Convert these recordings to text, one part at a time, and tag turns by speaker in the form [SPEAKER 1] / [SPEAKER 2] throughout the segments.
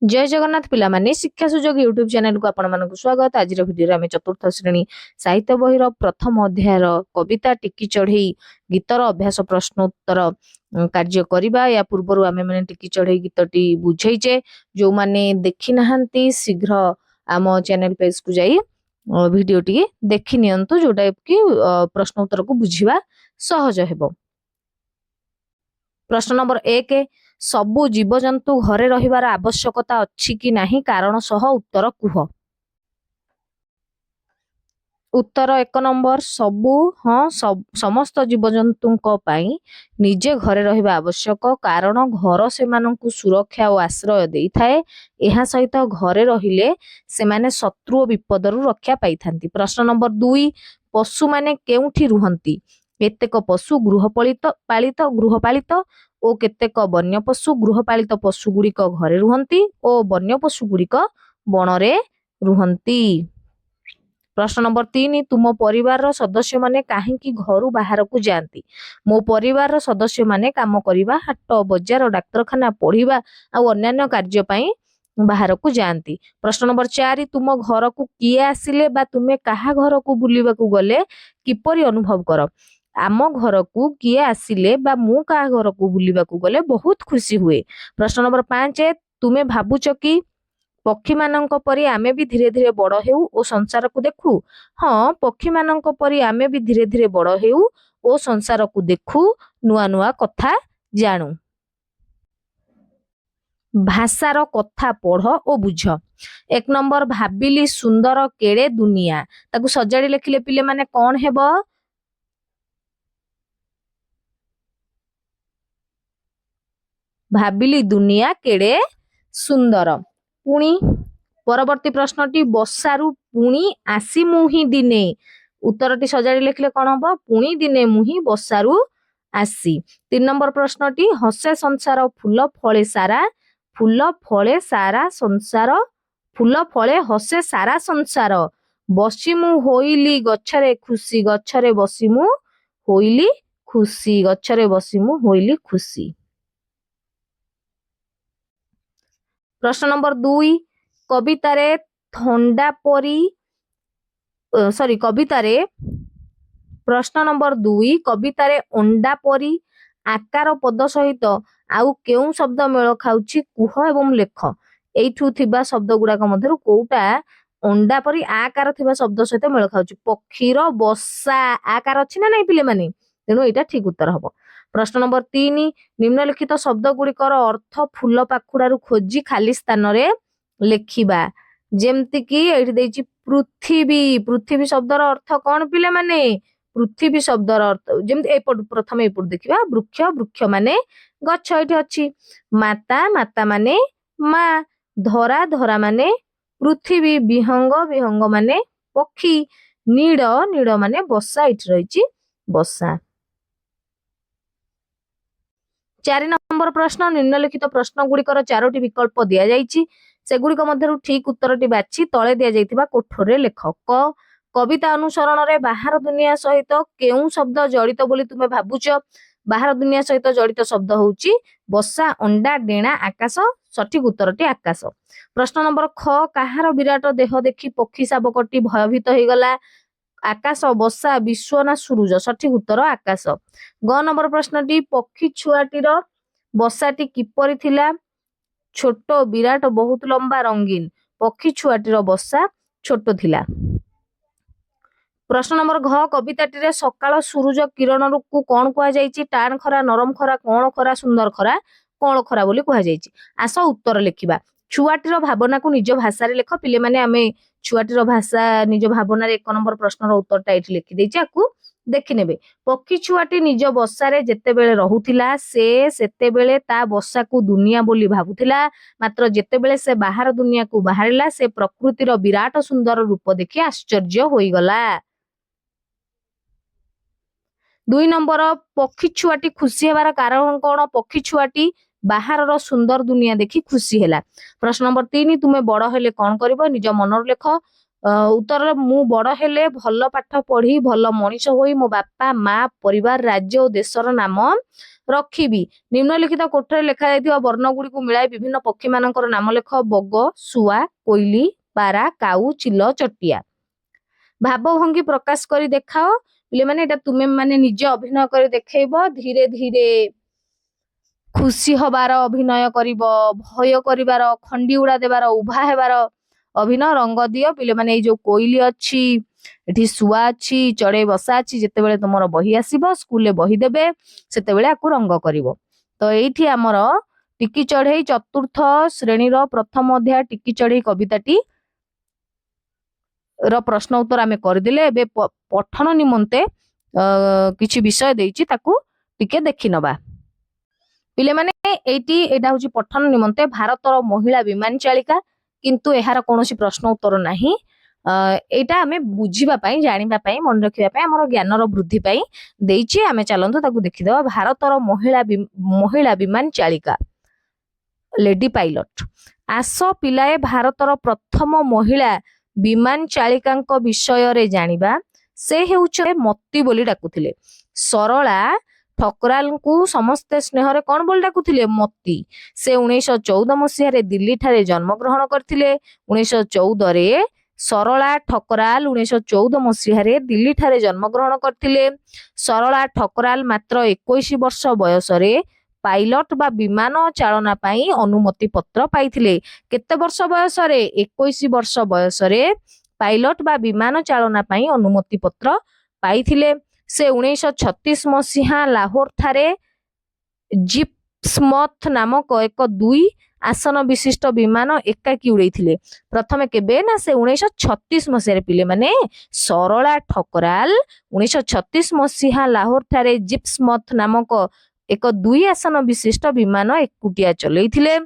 [SPEAKER 1] जय जगन्नाथ पिला माने शिक्षा सुजोग यूट्यूब चैनल को आपण मानक स्वागत। आज वीडियो आम चतुर्थ श्रेणी साहित्य बहिर प्रथम अध्यायर कविता टिकी चढ़ई गीतर अभ्यास प्रश्नोत्तर कार्य करबा। या पूर्व आम मैंने टिकी चढ़ई गीतटी बुझेचे। जो माने देखि नाहंती शीघ्र आम चैनल पेज को जाई वीडियो टी देखि नियंतु, जोटा कि प्रश्नोत्तर को बुझिबा सहज हेबो। प्रश्न नंबर 1, सबु जीवजंतु घरे रहिबार आवश्यकता अछि कि नाही कारण सह उत्तर कुह। उत्तर 1 नंबर सबु हाँ समस्त जीवजंतु निजे घरे रहिबा आवश्यक, कारण घर से सुरक्षा और आश्रय देई थाए। एहा सहित घरे रहिले से माने शत्रु विपदरु रक्षा पाई थांती। प्रश्न नंबर 2, पशु माने केउठी रुहंती। केतेक पशु गृहपालित और केतेक वन्य पशु। गृहपालित पशु गुड़िक घरे रुहंती और वन्य पशु गुड़िक बणरे रुहंती। प्रश्न नंबर 3, तुम परिवार सदस्य माने काहेकि घरु बाहर को जाती। मो परिवार सदस्य माने काम करिबा, हाट बजार डाक्तरखाना पढ़िबा आ अन्य कार्य पई बाहर को जाती। प्रश्न नंबर 4, तुम घर को किए आसिले बा तुमे काहा घर को बुलिबा को गले किपरि अनुभव कर। आम घर को किए आसिले बा मु का घर को बुलिबा को गले बहुत खुशी हुए। प्रश्न नंबर 5, तुमे भाबुच कि पक्षी मानक परी आमे भी धीरे धीरे बड़ हेउ ओ संसार को देखू। हाँ, पक्षी मानक परी आमे भी धीरे धीरे बड़ हेउ ओ संसार को देखू, नुआ नुआ कथा जानू। भाषार कथा पढ़ ओ बुझ। 1 नंबर भाबिली सुंदर केड़े दुनिया, ताकू सजाड़ी लेखिले पिले माने कौन हेबो। भाबिली दुनिया केड़े सुंदर। पुणी परवर्ती प्रश्नटी बसारु पुणी आसी मुही दिने, उत्तरटी सजाड़ी लेखिले कौन हबो। पुणी दिने मुही बसारु आसी। 3 नंबर प्रश्नटी हसे संसार फूल फळे सारा, फूल फळे सारा संसार, फूल फळे हसे सारा संसार, बसिमु होइली गछरे खुशी, गछरे बसिमु होइली खुशी, गछरे बसिमु होइली खुशी। प्रश्न नंबर 2, कवितारे थंडा परी कवितारे प्रश्न नंबर 2, कवितारे अंडा परी आकार पद सहित आउ केउ शब्द मेल खाउची कुह एवं लेख। एइठु थिबा शब्द गुडाक मध्यरु कोउटा अंडा परी आकार थिबा शब्द सहित मेल खाउची। पक्षीर बसा आकार अछि ना नाही पिले माने, तेनु एटा ठीक उत्तर हबो। प्रश्न नंबर 3, निम्नलिखित शब्द गुड़िकर अर्थ फूल पाखुड़ारू खोजी खाली स्थान रे लेखिबा। जेमति कि एठी देइची पृथ्वी, पृथ्वी शब्दर अर्थ कौन पिले माने। पृथ्वी शब्दर अर्थ जेमति एपट प्रथम एपट देखिबा, वृक्ष, वृक्ष माने गछ एठी अछि। माता, माता माने माँ। धरा, धरा माने पृथ्वी। विहंग, विहंग माने पक्षी। नीड़, नीड़ माने बसा, एठी रहिची बसा। 4 नंबर प्रश्न, निम्नलिखित प्रश्न गुड़िकर 4टी विकल्प दिया जाइछि, सेगुड़िक मध्यरु ठीक उत्तरटी बाछि तळे दिया जाइथिबा कोठरे लेख। क, कविता अनुसरण रे बाहर दुनिया सहित केउ शब्द जड़ित बोली तुमे भाबुच। बाहर दुनिया सहित जड़ित शब्द होउची बसा, अंडा, डेणा, आकाश। सठिक उत्तरटी आकाश। प्रश्न नंबर ख, काहार विराट देह देखि पक्षी शाबकटी भयभीत होई गला। आकाश, बसा, विश्व ना सूरज। सठिक उत्तर आकाश। ग नंबर प्रश्नटी पक्षी छुआटीर बसाटी किपरि थिला। छोट, विराट, बहुत लंबा, रंगीन। पक्षी छुआटीर बसा छोट थिला। प्रश्न नंबर घ, कविताटी सकाळ सूरज किरण को कौन कुआ जाइछि। टाण खरा, नरम खरा, कौन खरा, सुंदर खरा, कौन खरा बोली कुआ जाइछि। आस उत्तर लेखिबा। छुआटीर भावना को निज भाषा रे लेख। पिले माने आमे छुआटीर भाषा निज भावना रे 1 नंबर प्रश्नर उत्तरटा एठी लिखि देइछि, आकु देखि नेबे। पक्षी छुआटी निज बसा रे जेतेबेले रहुथिला, से सेतेबेले ता बसा को दुनिया बोली भाबुथिला। मात्र जेतेबेले से बाहर दुनिया को बाहरिला, से प्रकृतिर विराट सुंदर रूप देखि आश्चर्य होई गला। 2 नंबर, पक्षी छुआटी खुशी हेबार कारण कौन। पक्षी छुआटी बाहर सुंदर दुनिया देखि खुशी हेला। प्रश्न नंबर 3, तुमे बड़ हेले कौन करिवो, निज मनर लेख। उत्तर मु बड़ हेले भल पाठ पढ़ी भल मनीष होई मो बापा माँ परिवार राज्य और देशर नाम रखिबी। निम्नलिखित कोठरे लेखा जाइथिबा वर्ण गुडी को मिलाइ विभिन्न पक्षी मानकर नाम लेख बग सुआ कोइली पारा काऊ चिल चटिया। भावभंगी प्रकाश करी देखाओ पिले माने एटा तुमे माने निजे अभिनय करी देखैबो धीरे धीरे खुशी हबार अभिनय करिब भय करिबार खंडी उड़ा देबार उभा हेबार अभिनय रंग दियो पिले माने ए जो कोइली अछि एठी सुआ अछि चढ़े बसा अछि जेते बेले तुमर बही आसीबो स्कूल ले बही देबे सेते बेले आकु रंग करिवो। तो एठी हमर टिकी चढ़ई चतुर्थ श्रेणी रो प्रथम अध्याय टिकी चढ़ई कविताटी रो प्रश्न उत्तर आमे करदेले एबे पठन निमंते किछि विषय देइछि ताकू टिके देखि नबा। पिले माने एटी एटा होछि पठन निमंते भारतर महिला विमान चालिका किंतु एहार कोनोसी प्रश्न उत्तर नाही। एटा आमे बुझिबा पई जानिबा पई मन रखिबा पई हमर ज्ञानर वृद्धि पई देइछि आमे चलंतु ताकू देखि देबा। भारतर महिला विमान चालिका लेडी पायलट आस पिलाए भारतर प्रथम महिला विमान चालिकांक विषय रे जानिबा। से हेउछे मत्ती बोली डाकुथिले सरला ठकराल को समस्ते स्नेह रे कोन बोली डाकुथिले मत्ती। से 1914 मसीह रे दिल्ली ठारे जन्म ग्रहण करथिले। 1914 रे सरला ठकराल 1914 मसीह रे दिल्ली ठारे जन्म ग्रहण करथिले। सरला ठकराल मात्र 21 वर्ष बयस रे पायलट बा विमान चालना पाई अनुमति पत्र पाइथिले। केते वर्ष बयस रे 21 वर्ष बयस रे पायलट बा विमान चालना पाई अनुमति पत्र पाइथिले। से 1936 मसीहा लाहौर ठारे जिप्समथ नामक एक 2 आसन विशिष्ट विमान एकाकी उड़ैथिले। प्रथमे केबे ना से 1936 मसीह रे पिले माने सरला ठकराल 1936 मसीहा लाहौर ठारे जिप्समथ नामक एक 2 आसन विशिष्ट विमान एकुटिया चलैथिले।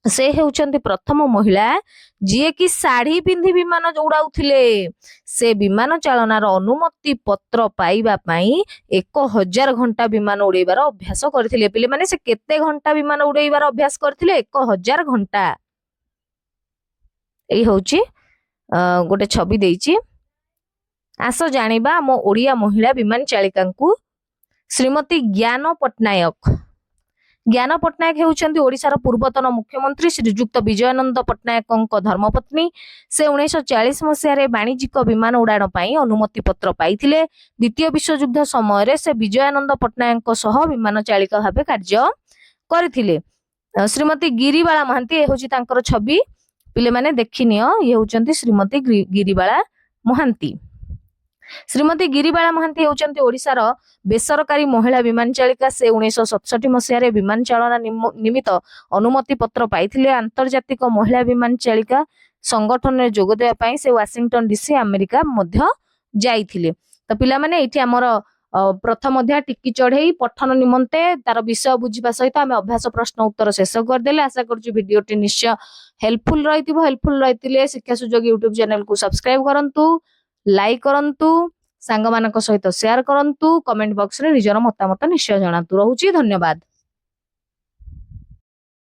[SPEAKER 1] से हेउचंती प्रथम महिला जिए कि साड़ी पिंधि विमान उड़ाउथिले। से विमान चालनार अनुमति पत्र पाइबा पई 1000 घंटा विमान उड़ैबार अभ्यास करथिले। पिले माने से केते घंटा विमान उड़ैबार अभ्यास करथिले 1000 घंटा। एई होउची गोटे छवि देइची आस जानिबा मो ओडिया महिला विमान चालिकांकु। श्रीमती ज्ञान पटनायक ज्ञान पटनायक हेउचंती ओडिशार पूर्वतन मुख्यमंत्री श्रीजुक्त विजयानंद पटनायक धर्मपत्नी। से 1940 मसीह रे वाणिज्यिक विमान उड़ाण पाई अनुमति पत्र पाइथिले। द्वितीय विश्वयुद्ध समय रे से विजयानंद पटनायक सह विमान चालिका भाबे कार्य करथिले। श्रीमती गिरिबाला महांती ए होची तांकर छवि पिले माने देखिनियो ये होचंती श्रीमती गिरिबाला महांती। श्रीमती गिरिबाला महांती होचंती ओडिशार बेसरकारी महिला विमान चालिका। से 1967 मसीह रे विमान चालना निमित्त अनुमति पत्र पाइथिले। अंतर्जातिक महिला विमान चालिका संगठन रे जोग देबा पई से वाशिंगटन डीसी अमेरिका मध्य जाइथिले। तो पिला माने एठी हमर प्रथम अध्याय टिकी चढ़ई पठन निमंते तार विषय बुझिबा सहित आमे अभ्यास प्रश्न उत्तर शेष कर देले। आशा करछु वीडियोटी निश्चय हेल्पफुल रहितिबो। हेल्पफुल रहितिले शिक्षा सुजोग यूट्यूब चैनल को सब्सक्राइब करंतु लाइक करंतु सांग मानक सहित शेयर करंतु कमेंट बॉक्स रे निजर मतामत निश्चय जणातु। रहूची धन्यवाद।